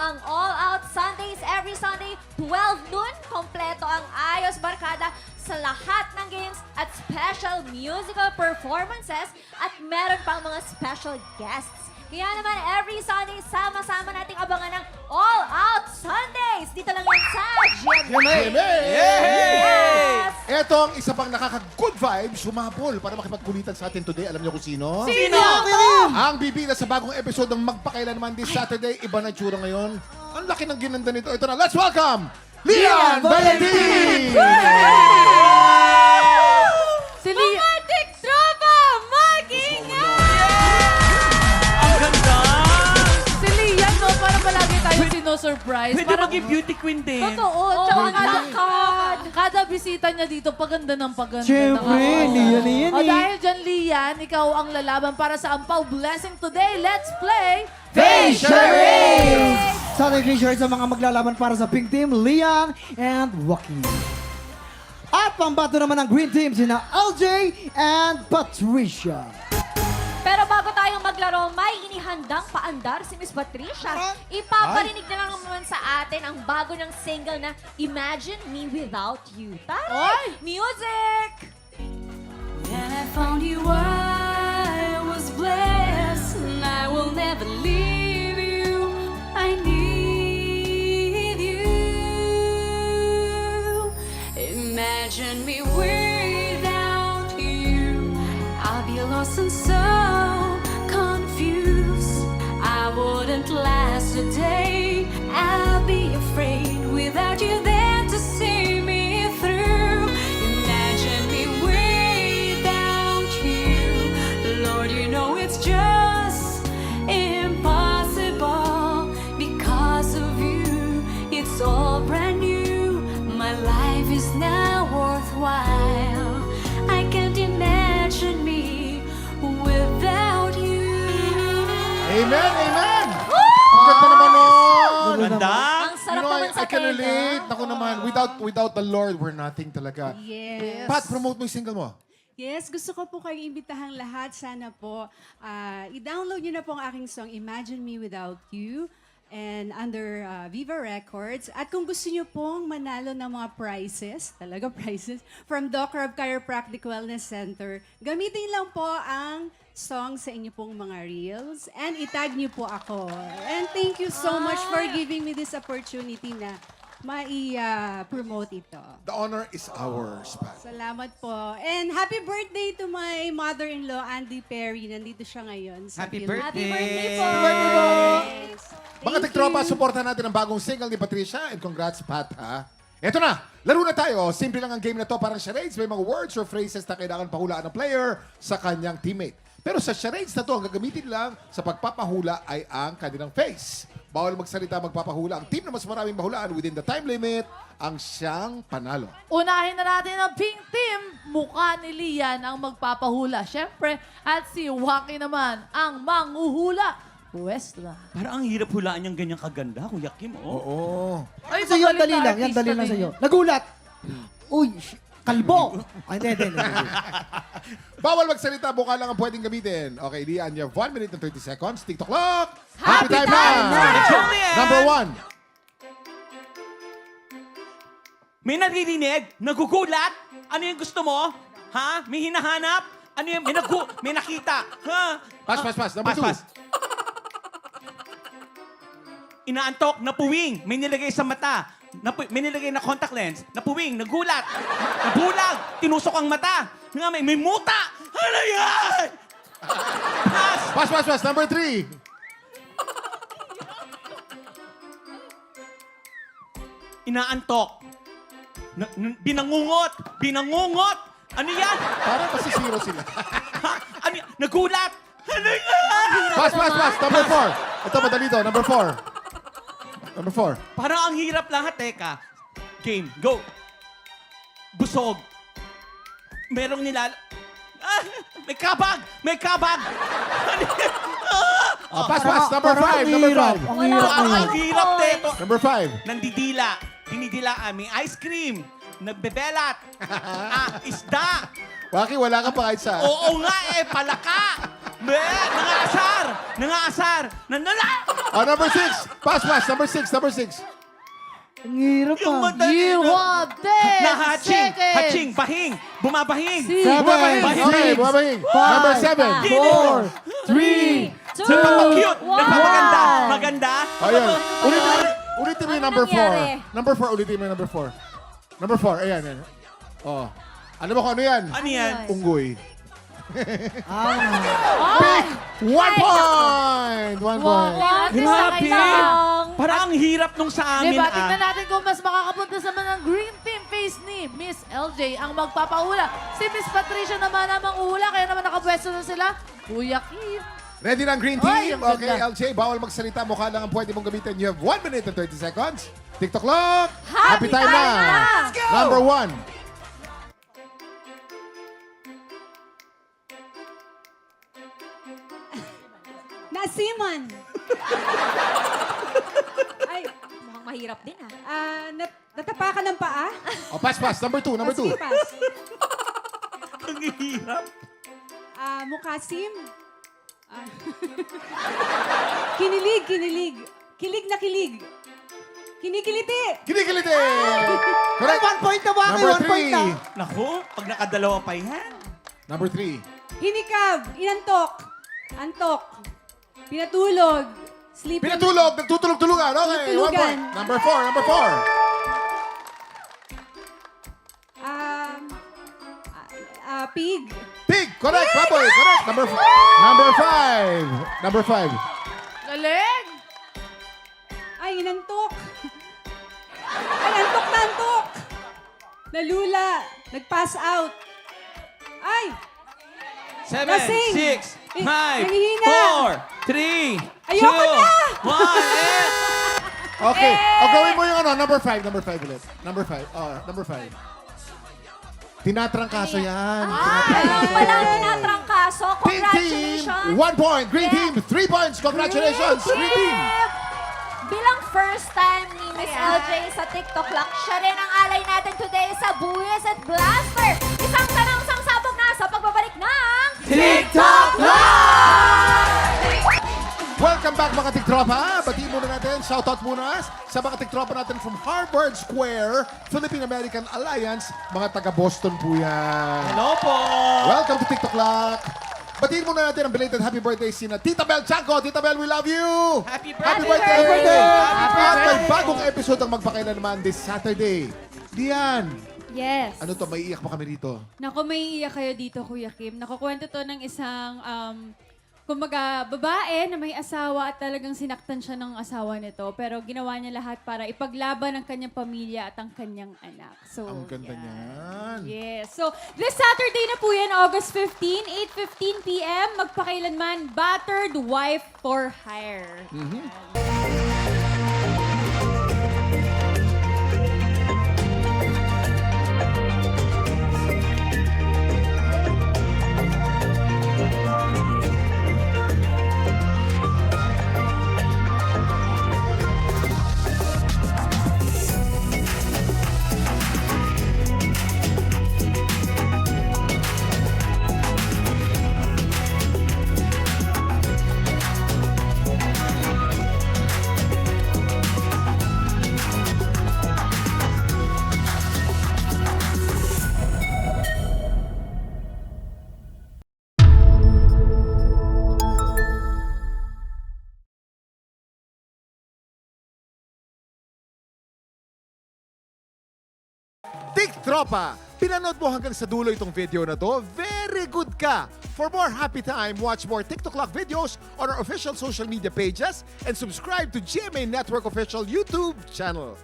ang All Out Sundays every Sunday, 12 noon. Kompleto ang Ayos Barkada sa lahat ng games at special musical performances at meron pang mga special guests. Kaya naman, every Sunday, sama-sama nating abangan ng All Out Sundays. Dito lang yan sa GMA. Yes! Ito ang isa pang nakaka-good vibes, sumabol para makipagkulitan sa atin today. Alam niyo kung sino? Sino? Ang bibida sa bagong episode ng Magpakailanman this Saturday. Iba na itsura ngayon. Ang laki ng ginanda nito. Ito na, let's welcome Lian Valentin! Si Romantic Tropa! Mag-ingat! Ang ganda! Si Lian, no? Parang palagi tayo sino-surprise. Pwede Parang maging beauty queen din. totoo. Tsaka kada bisita niya dito, paganda ng paganda. Siyempre, Lian na yan O eh. dahil dyan, Lian, ikaw ang lalaban para sa Ampaw Blessing today. Let's play Face Charades! Sa ating Face Charades sa mga maglalaban para sa Pink Team, Lian and Joaquin. At pambato naman ng Green Team, sina LJ and Patricia. Pero bago tayong maglaro, may inihandang paandar si Miss Patricia. Ipaparinig na lang naman sa atin ang bago niyang single na Imagine Me Without You. Tara! Oy! Music! When I found you, I was blessed, and I will never leave you. I need you. Imagine me without you. I'll be lost and so confused. I wouldn't last a day. I'll be afraid without you there to see me through. Imagine me without you. Lord, you know it's just impossible. Because of you, it's all brand new. My life is now worthwhile. I can't imagine me without you. Amen, amen! Ang ganda naman nun! Ganda! Ang sarap You know, naman sa I can tenga. relate. Naku naman, without the Lord, we're nothing talaga. Yes. Pat, promote mo yung single mo. Yes, gusto ko po kayong imbitahang lahat. Sana po, i-download nyo na po ang aking song, Imagine Me Without You, and under Viva Records. At kung gusto nyo pong manalo ng mga prizes, talaga prizes, from Doc Rob Chiropractic Wellness Center, gamitin lang po ang song sa inyo pong mga reels and itag nyo po ako. And thank you so much for giving me this opportunity na mai-promote ito. The honor is ours, Pat. Salamat po. And happy birthday to my mother-in-law, Andy Perry. Nandito siya ngayon. Sa Happy Philippines. Happy birthday po! Yes. Mga Thank tiktropa, you. supportan natin ang bagong single ni Patricia. And congrats, Pat, ha? Eto na, laro na tayo. Simple lang ang game na to, parang charades. May mga words or phrases na kailangan pahulaan ng player sa kanyang teammate. Pero sa charades na to, ang gagamitin lang sa pagpapahula ay ang kanilang face. Bawal magsalita, magpapahula. Ang team na mas maraming mahulaan within the time limit, ang siyang panalo. Unahin na natin ang Pink Team. Mukha ni Lian ang magpapahula, syempre. At si Joaquin naman ang manghuhula. Pwes na. Parang ang hirap hulaan yung ganyang kaganda, Kuya Kim, oh. Oo. Ay, Sa'yo, magaling dali na lang. Yan, artista dali lang din. sa'yo. Nagulat. Uy, kalbo. Ay, hindi. Bawal magsalita, buka lang ang pwedeng gamitin. Okay, Lian, you have 1 minute and 30 seconds. TikTok clock. Happy time na! na! Julian! Number 1. May naririnig? Nagugulat? Ano yung gusto mo? Ha? May hinahanap? Ano yung may nakita? Ha? Pass. Number 2. Pass. Inaantok, napuwing, may nilagay sa mata. May nilagay na contact lens. Napuwing, nagulat. Nabulag, tinusok ang mata. Nga may muta. Ano yan? Pass. Pass. Number 3. Inaantok. Binangungot. Ano yan? Parang kasi zero sila. Ha? Ano yan? Nagulat. Ano yan? Pass. Number 4. Ito, madali to. Number 4. Number 4. Parang ang hirap lahat, teka. Game, go. Busog. Merong may kabag! Pass. Number 5. Ang hirap na Ang yun. hirap nito. Number 5. Nandidila. Dinidilaan. May ice cream. Nagbebelat. Isda. Waki, wala ka pa kahit sa... Oo nga palaka. Nangaasar. Nandala. Oh, number 6. Pass. Number 6. Ang hirap Yung ah. mata You nila. want 10 Nahaching, seconds. haching, bahing, bumabahing. Seven, Okay, six, bumabahing. five, Number 7. 4, 3, Nagpapakute, One. nagpapaganda. Maganda. Ayan. Ulitin mo yung Ano number 4. nangyari? Number 4, ulitin mo yung number 4. Number 4, ayan. Oh. Alam mo kung ano yan? Ano yan? Unggoy. ah. Pick 1 point! 1 point. Grabe. lang. Parang ang hirap nung sa amin, Diba, tingnan natin kung mas makakapunta sa ng green team face ni Miss LJ ang magpapahula. Si Miss Patricia naman ang manguhula, kaya naman nakapwesto na sila. Kuya Kim. Ready na ang green Ay, team? ang Okay, ganda. LJ, bawal magsalita. Mukha lang ang pwede mong gamitin. You have 1 minute and 30 seconds. TikTok clock. Happy time na. Let's go! Number 1. Nasiman. Ay, Mukhang mahirap din ah. natapakan ng paa. Oh, pass. Number 2. Sige, pass. Ang hirap. Mukasim. Ah. Kinilig. Kilig na kilig. Kinikiliti. Kinikiliti! Correct. 1 point na ba? Number 1 point na. 3. Naku, pag nakadalawa pa yan. Number 3. Hinikab. Inantok. Antok. Pinatulog. Sleeping. Pinatulog. Nagtutulog-tulugan. Okay, 1 Tulugan. point. Number 4. Pig. Pig. Correct. Baboy. Correct. Number 5. Galing! Ay, inantok. Ay, antok na antok. Nalula. Nag-pass out. Ay, 7, Lasing. 6, 5, Nanghihina. 4, 3, 2, Ayoko na. 1, Okay. O, gawin mo yung number 5 ulit. Number 5. Tinatrangkaso yan. Ayun pala ang tinatrangkaso. Pink team, Congratulations. 1 point. Green team, 3 points. Congratulations, Green team. Bilang first time ni Miss LJ sa TikTok Lock, siya rin ang alay natin today sa Buyes at Blaster. Isang tanong, isang sabog na sa pagbabalik ng TikTok Welcome back mga tiktropa. Batiin muna natin, shoutout muna sa mga tiktropa natin from Harvard Square, Philippine-American Alliance, mga taga-Boston po yan. Hello po. Welcome to TikTok Lock. Batiin muna natin ang belated happy birthday sina Tita Bel Chanco. Tita Bel, we love you! Happy Happy birthday! birthday! Happy At may birthday! bagong episode ang magpakailanman this Saturday. Dian, Yes. ano to, may iiyak pa kami rito. Naku, may iiyak kayo dito, Kuya Kim. Nakukwento to ng isang, kumbaga, babae na may asawa at talagang sinaktan siya ng asawa nito. Pero ginawa niya lahat para ipaglaban ang kanyang pamilya at ang kanyang anak. So, Ang ganda yan. niyan. Yes. So, this Saturday na po yan, August 15, 8:15 p.m. Magpakailanman, Battered Wife for Hire. Tiktropa, pinanood mo hanggang sa dulo itong video na to? Very good ka! For more happy time, watch more TikTok Lock videos on our official social media pages and subscribe to GMA Network official YouTube channel.